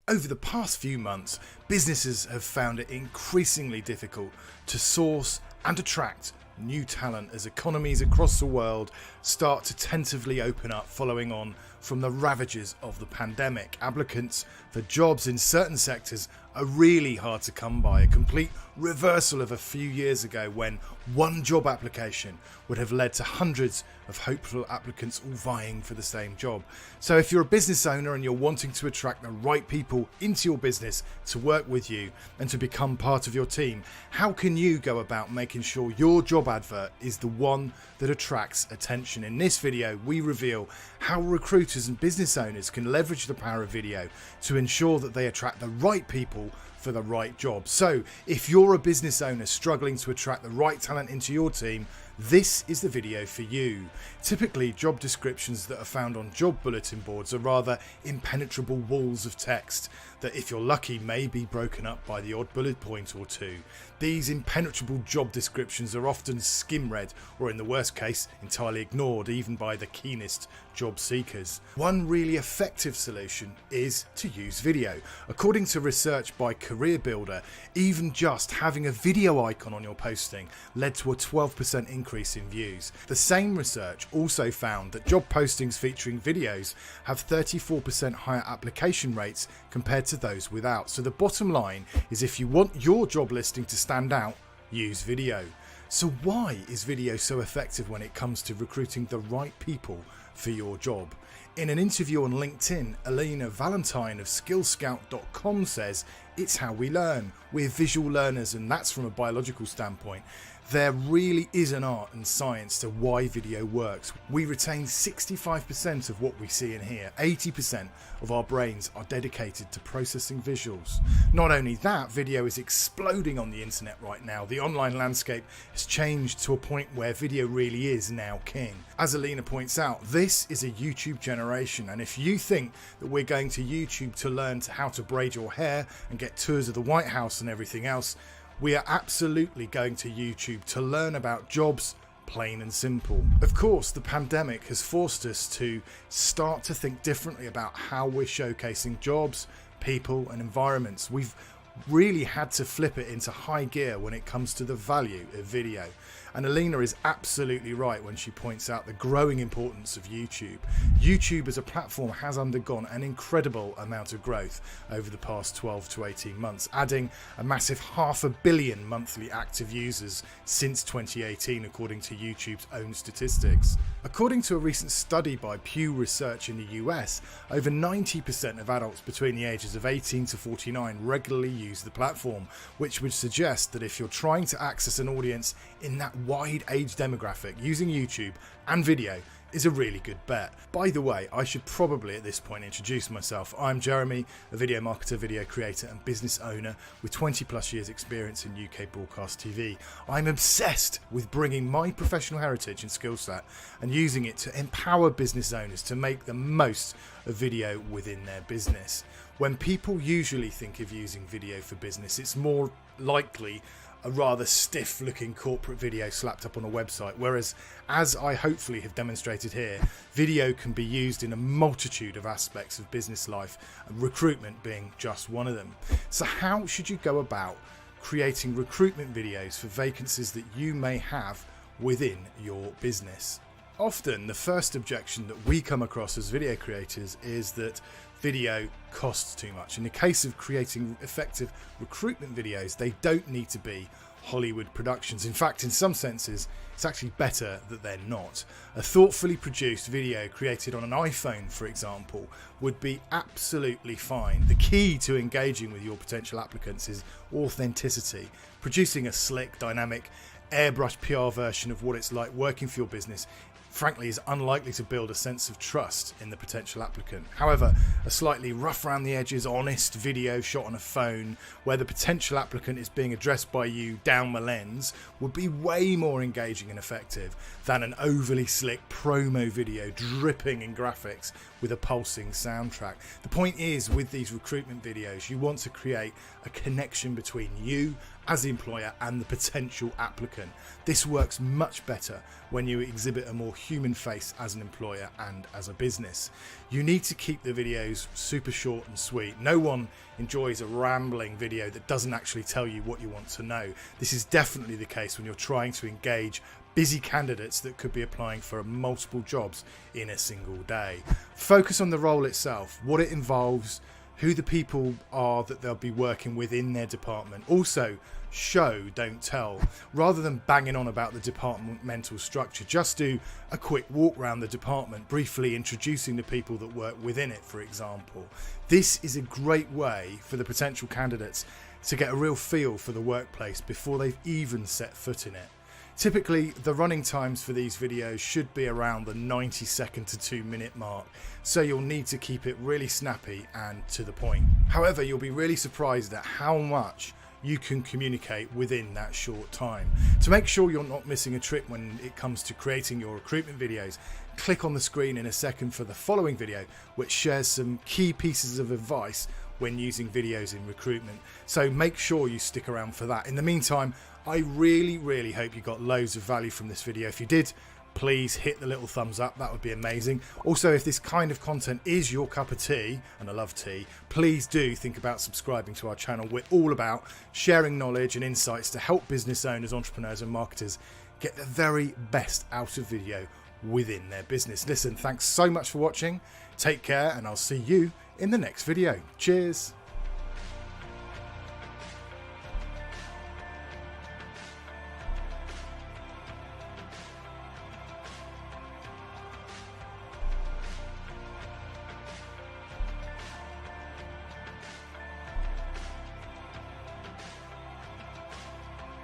Over the past few months, businesses have found it increasingly difficult to source and attract new talent as economies across the world start to tentatively open up following on from the ravages of the pandemic. Applicants for jobs in certain sectors are really hard to come by, a complete reversal of a few years ago when one job application would have led to hundreds of hopeful applicants all vying for the same job. So if you're a business owner and you're wanting to attract the right people into your business to work with you and to become part of your team, how can you go about making sure your job advert is the one that attracts attention? In this video, we reveal how recruiters and business owners can leverage the power of video to ensure that they attract the right people for the right job. So if you're a business owner struggling to attract the right talent into your team, this is the video for you. Typically, job descriptions that are found on job bulletin boards are rather impenetrable walls of text that, if you're lucky, may be broken up by the odd bullet point or two. These impenetrable job descriptions are often skim read, or in the worst case, entirely ignored, even by the keenest job seekers. One really effective solution is to use video. According to research by Career Builder, even just having a video icon on your posting led to a 12% increase in views. The same research also found that job postings featuring videos have 34% higher application rates compared to those without. So the bottom line is, if you want your job listing to stand out, use video. So why is video so effective when it comes to recruiting the right people for your job? In an interview on LinkedIn, Elena Valentine of skillscout.com says, "It's how we learn. We're visual learners, and that's from a biological standpoint. There really is an art and science to why video works. We retain 65% of what we see and hear. 80% of our brains are dedicated to processing visuals." Not only that, video is exploding on the internet right now. The online landscape has changed to a point where video really is now king. As Alina points out, this is a YouTube generation, and if you think that we're going to YouTube to learn how to braid your hair and get tours of the White House and everything else, we are absolutely going to YouTube to learn about jobs, plain and simple. Of course, the pandemic has forced us to start to think differently about how we're showcasing jobs, people and environments. We've really had to flip it into high gear when it comes to the value of video. And Alina is absolutely right when she points out the growing importance of YouTube. YouTube as a platform has undergone an incredible amount of growth over the past 12 to 18 months, adding a massive 500 million monthly active users since 2018, according to YouTube's own statistics. According to a recent study by Pew Research in the US, over 90% of adults between the ages of 18 to 49 regularly use the platform, which would suggest that if you're trying to access an audience in that wide age demographic, using YouTube and video is a really good bet. By the way, I should probably at this point introduce myself. I'm Jeremy, a video marketer, video creator and business owner with 20 plus years experience in UK broadcast TV. I'm obsessed with bringing my professional heritage and skill set and using it to empower business owners to make the most of video within their business. When people usually think of using video for business, it's more likely a rather stiff looking corporate video slapped up on a website, whereas, as I hopefully have demonstrated here, video can be used in a multitude of aspects of business life, and recruitment being just one of them. So how should you go about creating recruitment videos for vacancies that you may have within your business? Often the first objection that we come across as video creators is that video costs too much. In the case of creating effective recruitment videos, they don't need to be Hollywood productions. In fact, in some senses, it's actually better that they're not. A thoughtfully produced video created on an iPhone, for example, would be absolutely fine. The key to engaging with your potential applicants is authenticity. Producing a slick, dynamic, airbrushed PR version of what it's like working for your business frankly is unlikely to build a sense of trust in the potential applicant. However, a slightly rough around the edges, honest video shot on a phone where the potential applicant is being addressed by you down the lens would be way more engaging and effective than an overly slick promo video dripping in graphics with a pulsing soundtrack. The point is, with these recruitment videos, you want to create a connection between you as the employer and the potential applicant. This works much better when you exhibit a more human face as an employer and as a business. You need to keep the videos super short and sweet. No one enjoys a rambling video that doesn't actually tell you what you want to know. This is definitely the case when you're trying to engage busy candidates that could be applying for multiple jobs in a single day. Focus on the role itself, what it involves, who the people are that they'll be working with in their department. Also, show, don't tell. Rather than banging on about the departmental structure, just do a quick walk around the department, briefly introducing the people that work within it, for example. This is a great way for the potential candidates to get a real feel for the workplace before they've even set foot in it. Typically, the running times for these videos should be around the 90-second to 2-minute mark, so you'll need to keep it really snappy and to the point. However, you'll be really surprised at how much you can communicate within that short time. To make sure you're not missing a trick when it comes to creating your recruitment videos, click on the screen in a second for the following video, which shares some key pieces of advice when using videos in recruitment. So make sure you stick around for that. In the meantime, I really hope you got loads of value from this video. If you did, please hit the little thumbs up, that would be amazing. Also, if this kind of content is your cup of tea, and I love tea, please do think about subscribing to our channel. We're all about sharing knowledge and insights to help business owners, entrepreneurs and marketers get the very best out of video within their business. Listen, thanks so much for watching, take care, and I'll see you in the next video. Cheers.